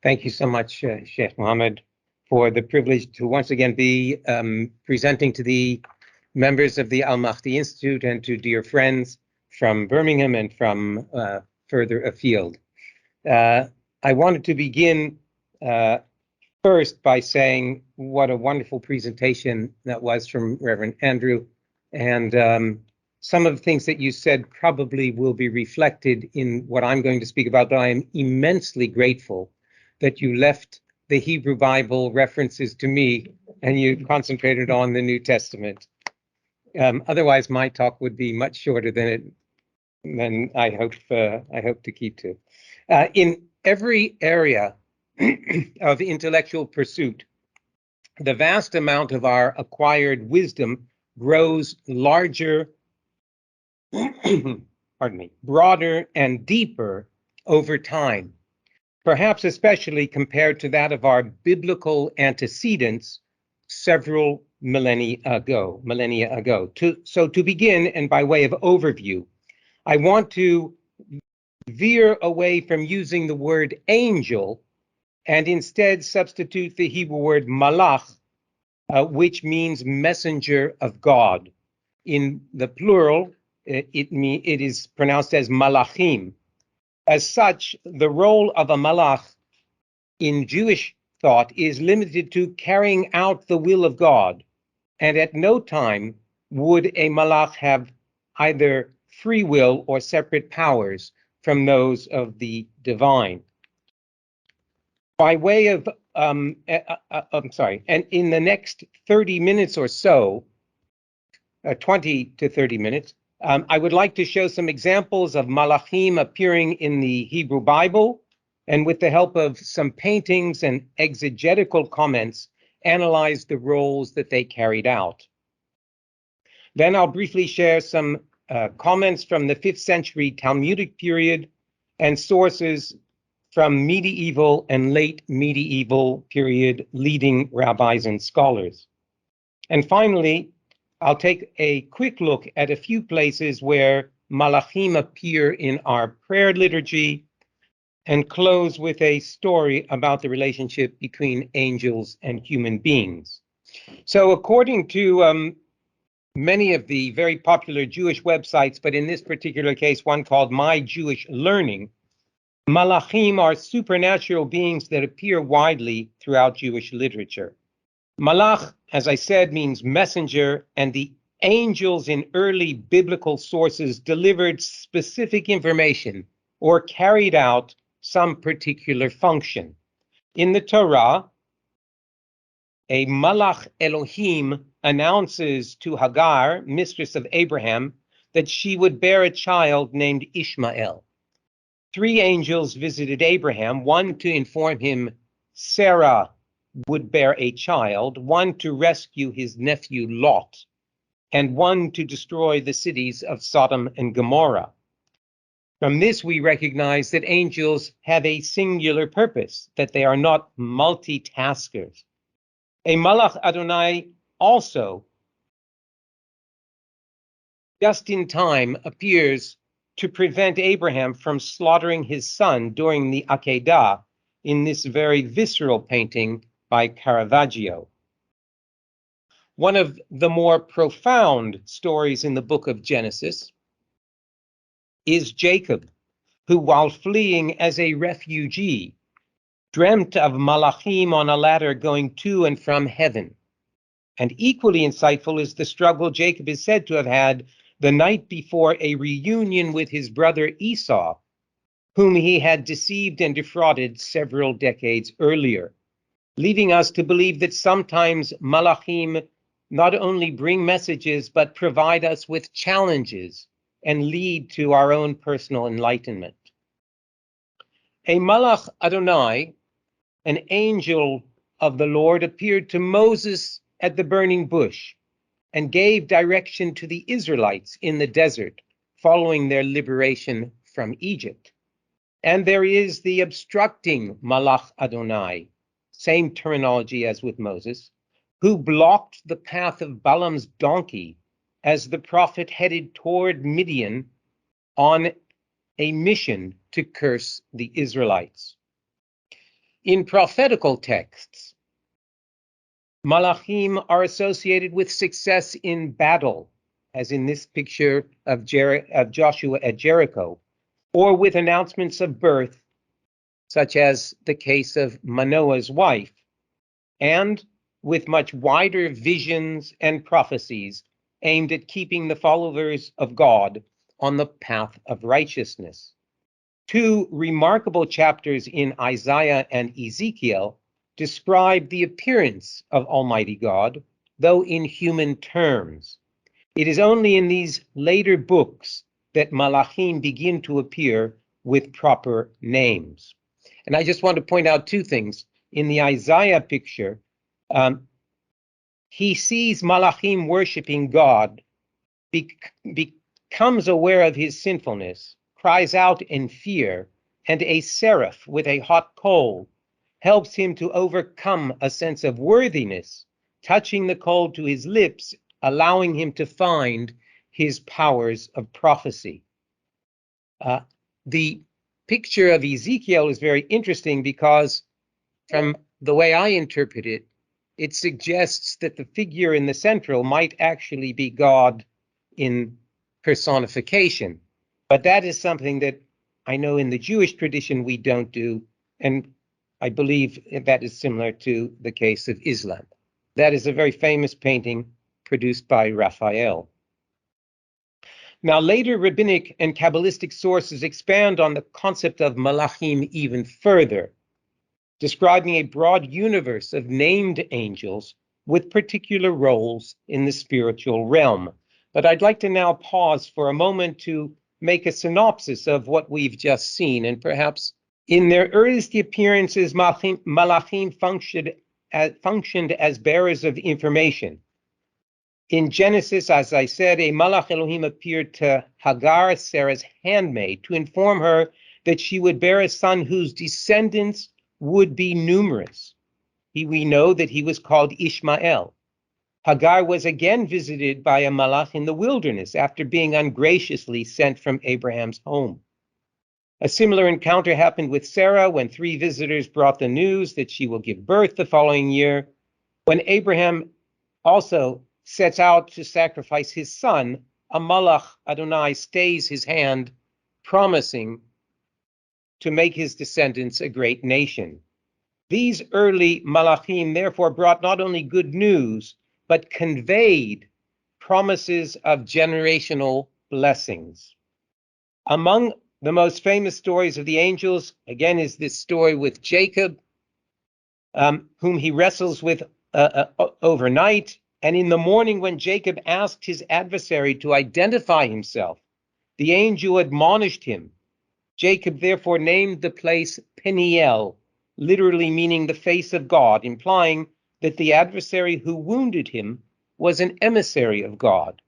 Thank you so much, Sheikh Mohammed, for the privilege to once again be presenting to the members of the Al-Mahdi Institute and to dear friends from Birmingham and from further afield. I wanted to begin first by saying what a wonderful presentation that was from Reverend Andrew, and some of the things that you said probably will be reflected in what I'm going to speak about, but I am immensely grateful that you left the Hebrew Bible references to me and you concentrated on the New Testament. Otherwise, my talk would be much shorter than I hope to keep to. In every area of intellectual pursuit, the vast amount of our acquired wisdom grows larger, broader and deeper over time, perhaps especially compared to that of our biblical antecedents several millennia ago. So to begin, and by way of overview, I want to veer away from using the word angel and instead substitute the Hebrew word malach, which means messenger of God. In the plural, it is pronounced as malachim. As such, the role of a malach in Jewish thought is limited to carrying out the will of God, and at no time would a malach have either free will or separate powers from those of the divine. By way of, and in the next 30 minutes or so, 20 to 30 minutes, I would like to show some examples of malachim appearing in the Hebrew Bible, and with the help of some paintings and exegetical comments, analyze the roles that they carried out. Then I'll briefly share some comments from the 5th century Talmudic period and sources from medieval and late medieval period leading rabbis and scholars. And finally, I'll take a quick look at a few places where malachim appear in our prayer liturgy, and close with a story about the relationship between angels and human beings. So according to many of the very popular Jewish websites, but in this particular case, one called My Jewish Learning, malachim are supernatural beings that appear widely throughout Jewish literature. Malach, as I said, means messenger, and the angels in early biblical sources delivered specific information or carried out some particular function. In the Torah, a Malach Elohim announces to Hagar, mistress of Abraham, that she would bear a child named Ishmael. 3 angels visited Abraham, one to inform him Sarah would bear a child, one to rescue his nephew Lot, and one to destroy the cities of Sodom and Gomorrah. From this, we recognize that angels have a singular purpose, that they are not multitaskers. A Malach Adonai also, just in time, appears to prevent Abraham from slaughtering his son during the AKEIDAH in this very visceral painting by Caravaggio. One of the more profound stories in the book of Genesis is Jacob, who, while fleeing as a refugee, dreamt of malachim on a ladder going to and from heaven. And equally insightful is the struggle Jacob is said to have had the night before a reunion with his brother Esau, whom he had deceived and defrauded several decades earlier, leading us to believe that sometimes malachim not only bring messages, but provide us with challenges and lead to our own personal enlightenment. A Malach Adonai, an angel of the Lord, appeared to Moses at the burning bush and gave direction to the Israelites in the desert following their liberation from Egypt. And there is the obstructing Malach Adonai, same terminology as with Moses, who blocked the path of Balaam's donkey as the prophet headed toward Midian on a mission to curse the Israelites. In prophetical texts, Malachim are associated with success in battle, as in this picture of Joshua at Jericho, or with announcements of birth, such as the case of Manoah's wife, and with much wider visions and prophecies aimed at keeping the followers of God on the path of righteousness. Two remarkable chapters in Isaiah and Ezekiel describe the appearance of Almighty God, though in human terms. It is only in these later books that Malachim begin to appear with proper names. And I just want to point out two things. In the Isaiah picture, he sees Malachim worshiping God, becomes aware of his sinfulness, cries out in fear, and a seraph with a hot coal helps him to overcome a sense of worthiness, touching the coal to his lips, allowing him to find his powers of prophecy. The picture of Ezekiel is very interesting because, from the way I interpret it, it suggests that the figure in the central might actually be God in personification. But that is something that I know in the Jewish tradition we don't do, and I believe that is similar to the case of Islam. That is a very famous painting produced by Raphael. Now, later rabbinic and Kabbalistic sources expand on the concept of Malachim even further, describing a broad universe of named angels with particular roles in the spiritual realm. But I'd like to now pause for a moment to make a synopsis of what we've just seen, and perhaps in their earliest appearances, Malachim functioned as bearers of information. In Genesis, as I said, a Malach Elohim appeared to Hagar, Sarah's handmaid, to inform her that she would bear a son whose descendants would be numerous. We know that he was called Ishmael. Hagar was again visited by a Malach in the wilderness after being ungraciously sent from Abraham's home. A similar encounter happened with Sarah when 3 visitors brought the news that she will give birth the following year. When Abraham also sets out to sacrifice his son, a Malach Adonai stays his hand, promising to make his descendants a great nation. These early Malachim therefore brought not only good news, but conveyed promises of generational blessings. Among the most famous stories of the angels, again, is this story with Jacob, whom he wrestles with overnight. And in the morning, when Jacob asked his adversary to identify himself, the angel admonished him. Jacob therefore named the place Peniel, literally meaning the face of God, implying that the adversary who wounded him was an emissary of God.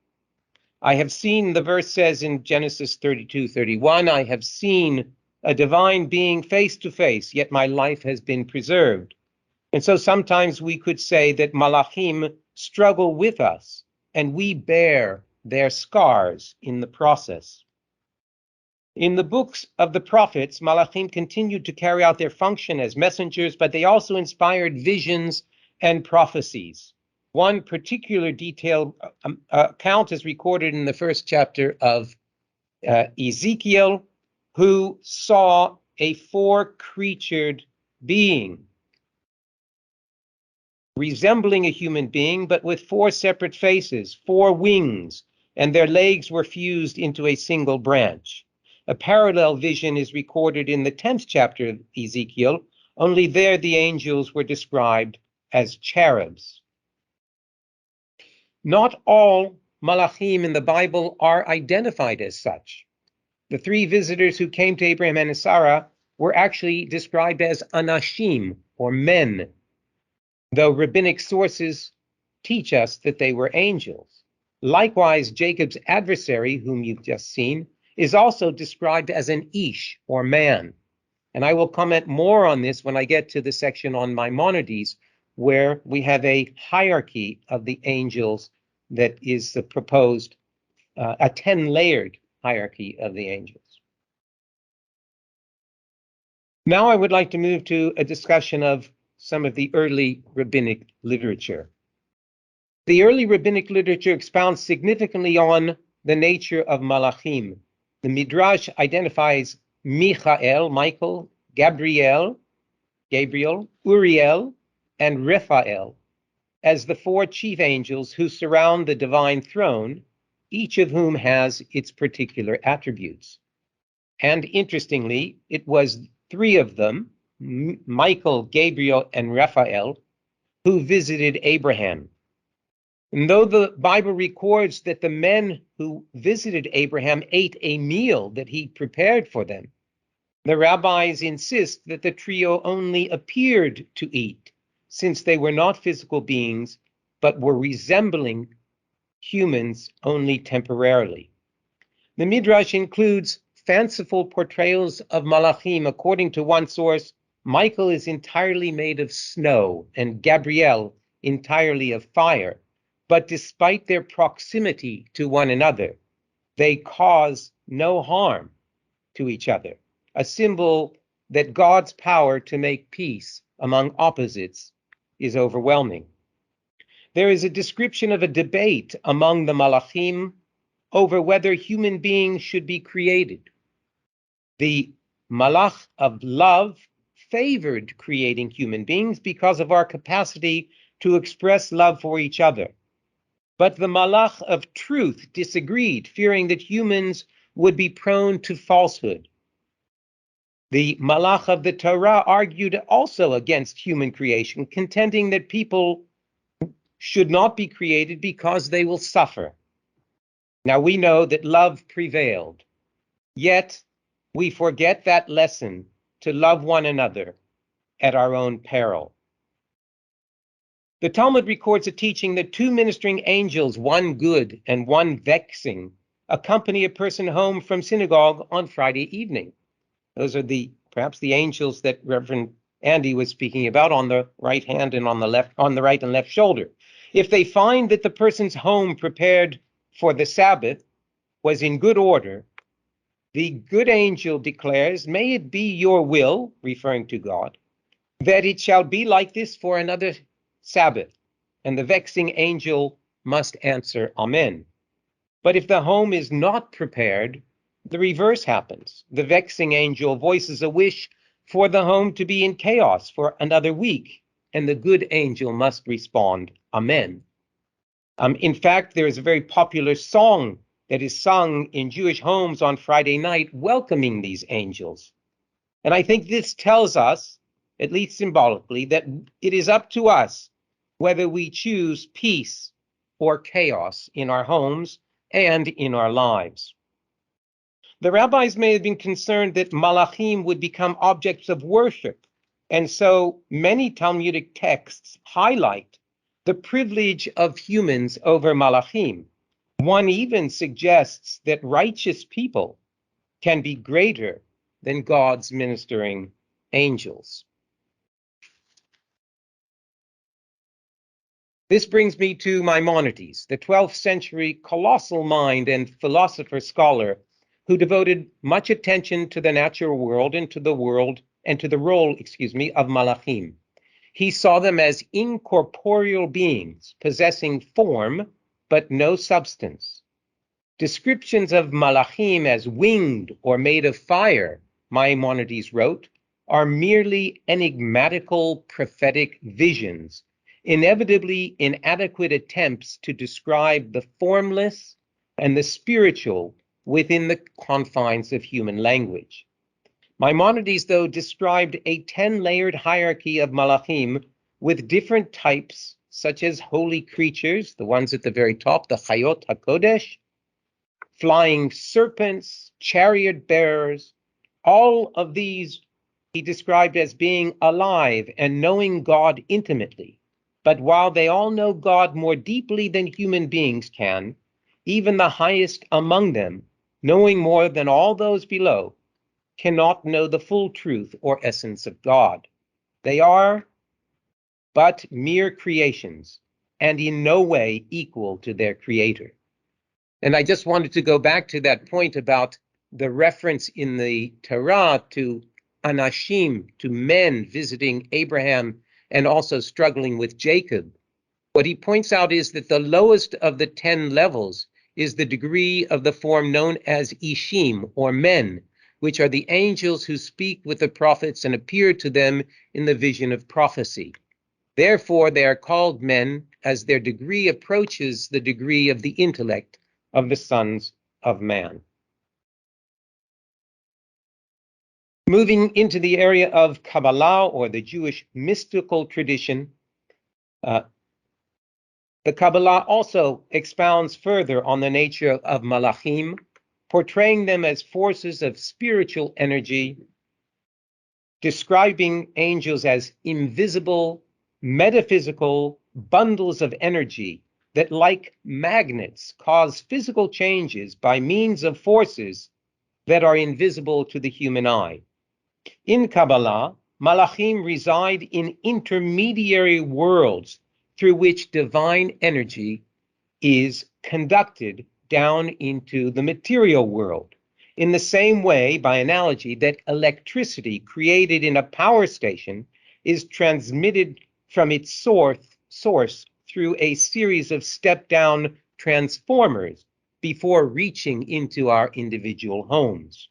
I have seen, the verse says in Genesis 32:31, I have seen a divine being face to face, yet my life has been preserved. And so sometimes we could say that Malachim struggle with us, and we bear their scars in the process. In the books of the prophets, Malachim continued to carry out their function as messengers, but they also inspired visions and prophecies. One particular detailed account is recorded in the first chapter of Ezekiel, who saw a 4-creatured being, resembling a human being, but with 4 separate faces, 4 wings, and their legs were fused into a single branch. A parallel vision is recorded in the 10th chapter of Ezekiel, only there the angels were described as cherubs. Not all Malachim in the Bible are identified as such. The 3 visitors who came to Abraham and Sarah were actually described as anashim, or men, though rabbinic sources teach us that they were angels. Likewise, Jacob's adversary, whom you've just seen, is also described as an ish, or man. And I will comment more on this when I get to the section on Maimonides, where we have a hierarchy of the angels that is the proposed, a 10-layered hierarchy of the angels. Now I would like to move to a discussion of some of the early rabbinic literature. The early rabbinic literature expounds significantly on the nature of malachim. The Midrash identifies Michael, Gabriel, Uriel, and Raphael as the four chief angels who surround the divine throne, each of whom has its particular attributes. And interestingly, it was three of them, Michael, Gabriel, and Raphael, who visited Abraham. And though the Bible records that the men who visited Abraham ate a meal that he prepared for them, the rabbis insist that the trio only appeared to eat, since they were not physical beings, but were resembling humans only temporarily. The Midrash includes fanciful portrayals of malachim. According to one source, Michael is entirely made of snow and Gabriel entirely of fire. But despite their proximity to one another, they cause no harm to each other, a symbol that God's power to make peace among opposites is overwhelming. There is a description of a debate among the malachim over whether human beings should be created. The malach of love favored creating human beings because of our capacity to express love for each other. But the malach of truth disagreed, fearing that humans would be prone to falsehood. The malach of the Torah argued also against human creation, contending that people should not be created because they will suffer. Now we know that love prevailed, yet we forget that lesson to love one another at our own peril. The Talmud records a teaching that two ministering angels, one good and one vexing, accompany a person home from synagogue on Friday evening. Those are perhaps the angels that Reverend Andy was speaking about on the right hand and on the right and left shoulder. If they find that the person's home prepared for the Sabbath was in good order, the good angel declares, "May it be your will," referring to God, "that it shall be like this for another Sabbath." And the vexing angel must answer, "Amen." But if the home is not prepared, the reverse happens. The vexing angel voices a wish for the home to be in chaos for another week, and the good angel must respond, "Amen." In fact, there is a very popular song that is sung in Jewish homes on Friday night welcoming these angels. And I think this tells us, at least symbolically, that it is up to us whether we choose peace or chaos in our homes and in our lives. The rabbis may have been concerned that malachim would become objects of worship, and so many Talmudic texts highlight the privilege of humans over malachim. One even suggests that righteous people can be greater than God's ministering angels. This brings me to Maimonides, the 12th century colossal mind and philosopher scholar who devoted much attention to the natural world and to the role, of malachim. He saw them as incorporeal beings possessing form but no substance. Descriptions of malachim as winged or made of fire, Maimonides wrote, are merely enigmatical prophetic visions, inevitably inadequate attempts to describe the formless and the spiritual within the confines of human language. Maimonides, though, described a 10-layered hierarchy of malachim with different types, such as holy creatures, the ones at the very top, the Chayot HaKodesh, flying serpents, chariot bearers. All of these he described as being alive and knowing God intimately. But while they all know God more deeply than human beings can, even the highest among them, knowing more than all those below, cannot know the full truth or essence of God. They are but mere creations and in no way equal to their creator. And I just wanted to go back to that point about the reference in the Torah to anashim, to men visiting Abraham and also struggling with Jacob, what he points out is that the lowest of the 10 levels is the degree of the form known as ishim, or men, which are the angels who speak with the prophets and appear to them in the vision of prophecy. Therefore, they are called men as their degree approaches the degree of the intellect of the sons of man. Moving into the area of Kabbalah, or the Jewish mystical tradition, the Kabbalah also expounds further on the nature of Malachim, portraying them as forces of spiritual energy, describing angels as invisible, metaphysical bundles of energy that, like magnets, cause physical changes by means of forces that are invisible to the human eye. In Kabbalah, Malachim reside in intermediary worlds through which divine energy is conducted down into the material world. In the same way, by analogy, that electricity created in a power station is transmitted from its source through a series of step-down transformers before reaching into our individual homes.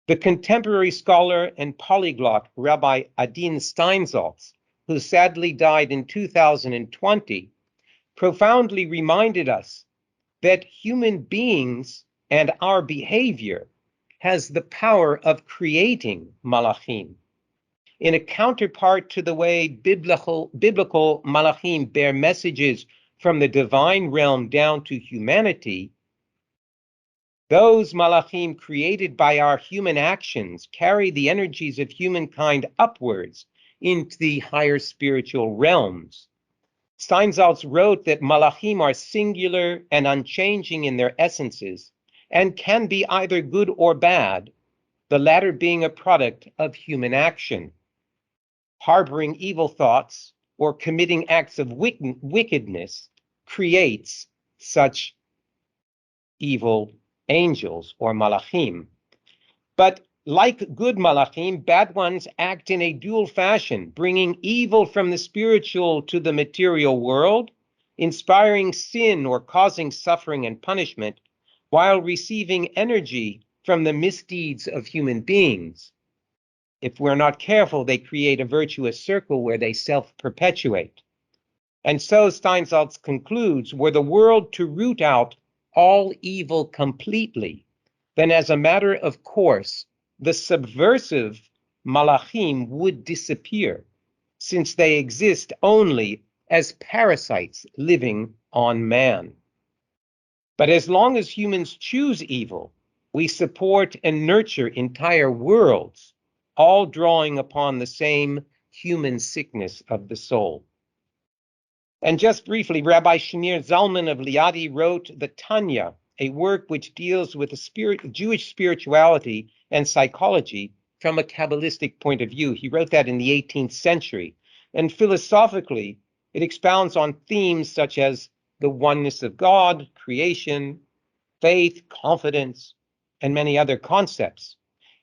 The contemporary scholar and polyglot Rabbi Adin Steinsaltz, who sadly died in 2020, profoundly reminded us that human beings and our behavior has the power of creating malachim. In a counterpart to the way biblical malachim bear messages from the divine realm down to humanity, those malachim created by our human actions carry the energies of humankind upwards into the higher spiritual realms. Steinsaltz wrote that malachim are singular and unchanging in their essences and can be either good or bad, the latter being a product of human action. Harboring evil thoughts or committing acts of wickedness creates such evil angels or malachim. But like good malachim, bad ones act in a dual fashion, bringing evil from the spiritual to the material world, inspiring sin or causing suffering and punishment, while receiving energy from the misdeeds of human beings. If we're not careful, they create a virtuous circle where they self-perpetuate. And so Steinsaltz concludes, were the world to root out all evil completely, then as a matter of course, the subversive malachim would disappear, since they exist only as parasites living on man. But as long as humans choose evil, we support and nurture entire worlds, all drawing upon the same human sickness of the soul. And just briefly, Rabbi Shamir Zalman of Liadi wrote the Tanya, a work which deals with the Jewish spirituality and psychology from a Kabbalistic point of view. He wrote that in the 18th century. And philosophically, it expounds on themes such as the oneness of God, creation, faith, confidence, and many other concepts.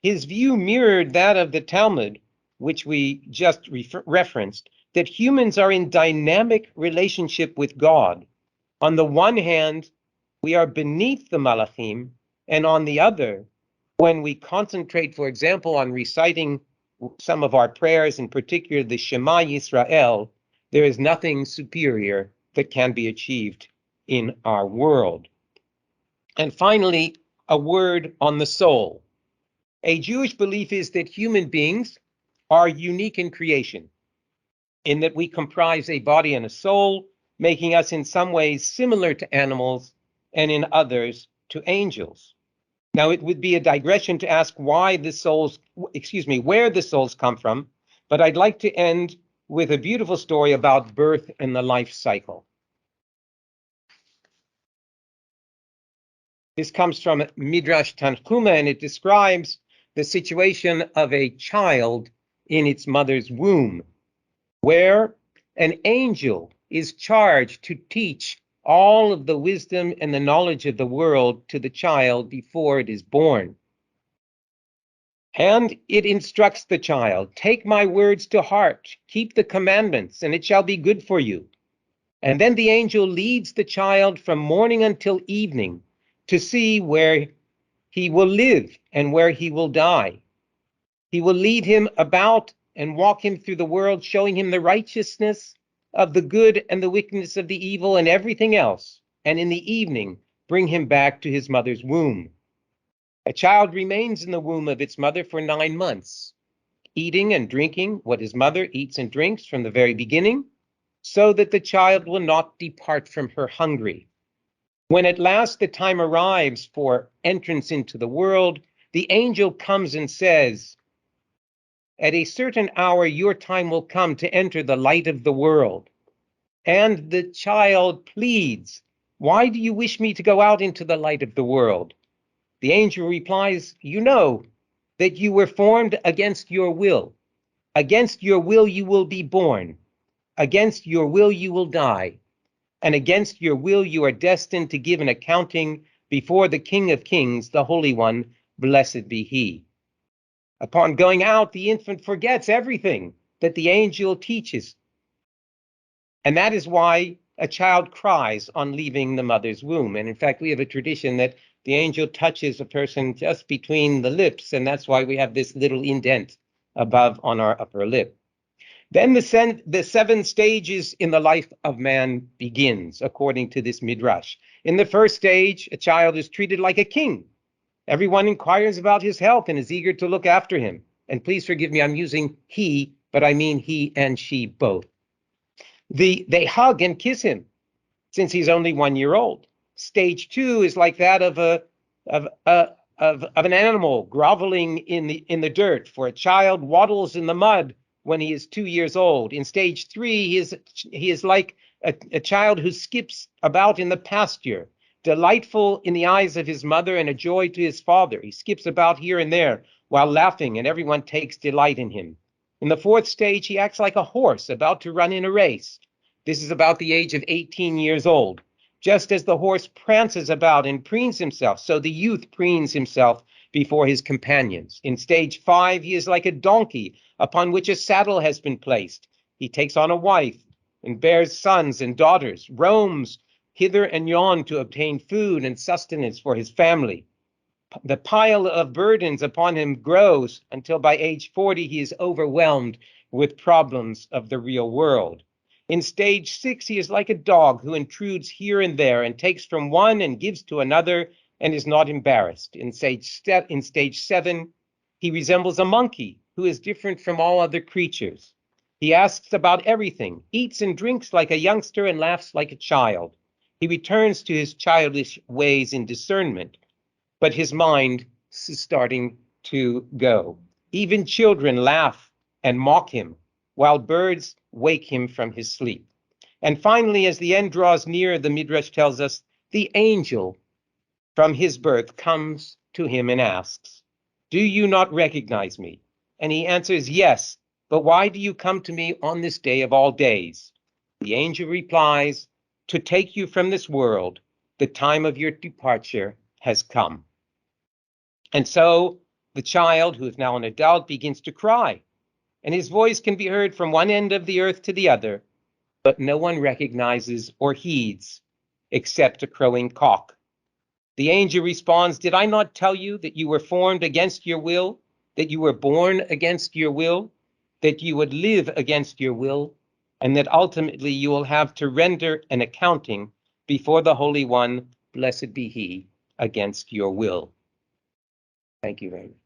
His view mirrored that of the Talmud, which we just referenced, that humans are in dynamic relationship with God. On the one hand, we are beneath the malachim, and on the other, when we concentrate, for example, on reciting some of our prayers, in particular the Shema Yisrael, there is nothing superior that can be achieved in our world. And finally, a word on the soul. A Jewish belief is that human beings are unique in creation, in that we comprise a body and a soul, making us in some ways similar to animals and in others to angels. Now, it would be a digression to ask where the souls come from, but I'd like to end with a beautiful story about birth and the life cycle. This comes from Midrash Tanchuma, and it describes the situation of a child in its mother's womb, where an angel is charged to teach all of the wisdom and the knowledge of the world to the child before it is born. And it instructs the child, take my words to heart, keep the commandments, and it shall be good for you. And then the angel leads the child from morning until evening to see where he will live and where he will die. He will lead him about and walk him through the world, showing him the righteousness of the good and the wickedness of the evil and everything else. And in the evening, bring him back to his mother's womb. A child remains in the womb of its mother for 9 months, eating and drinking what his mother eats and drinks from the very beginning, so that the child will not depart from her hungry. When at last the time arrives for entrance into the world, the angel comes and says, at a certain hour your time will come to enter the light of the world. And the child pleads, why do you wish me to go out into the light of the world? The angel replies, you know that you were formed against your will. Against your will you will be born. Against your will you will die. And against your will you are destined to give an accounting before the King of Kings, the Holy One, blessed be he. Upon going out, the infant forgets everything that the angel teaches. And that is why a child cries on leaving the mother's womb. And in fact, we have a tradition that the angel touches a person just between the lips, and that's why we have this little indent above on our upper lip. Then the 7 stages in the life of man begins, according to this midrash. In the first stage, a child is treated like a king. Everyone inquires about his health and is eager to look after him. And please forgive me, I'm using he, but I mean he and she both. They hug and kiss him since he's only 1 year old. Stage 2 is like that of an animal groveling in the dirt, for a child waddles in the mud when he is 2 years old. In stage 3, he is like a child who skips about in the pasture, delightful in the eyes of his mother and a joy to his father. He skips about here and there while laughing, and everyone takes delight in him. In the 4th stage, he acts like a horse about to run in a race. This is about the age of 18 years old. Just as the horse prances about and preens himself, so the youth preens himself before his companions. In stage 5, he is like a donkey upon which a saddle has been placed. He takes on a wife and bears sons and daughters, roams hither and yon to obtain food and sustenance for his family. The pile of burdens upon him grows until by age 40 he is overwhelmed with problems of the real world. In stage 6, he is like a dog who intrudes here and there and takes from one and gives to another and is not embarrassed. In stage 7, he resembles a monkey who is different from all other creatures. He asks about everything, eats and drinks like a youngster and laughs like a child. He returns to his childish ways in discernment, but his mind is starting to go. Even children laugh and mock him, while birds wake him from his sleep. And finally, as the end draws near, the Midrash tells us, the angel from his birth comes to him and asks, do you not recognize me? And he answers, yes, but why do you come to me on this day of all days? The angel replies, to take you from this world, the time of your departure has come. And so the child, who is now an adult, begins to cry, and his voice can be heard from one end of the earth to the other, but no one recognizes or heeds except a crowing cock. The angel responds, did I not tell you that you were formed against your will, that you were born against your will, that you would live against your will, and that ultimately you will have to render an accounting before the Holy One, blessed be he, against your will? Thank you very much.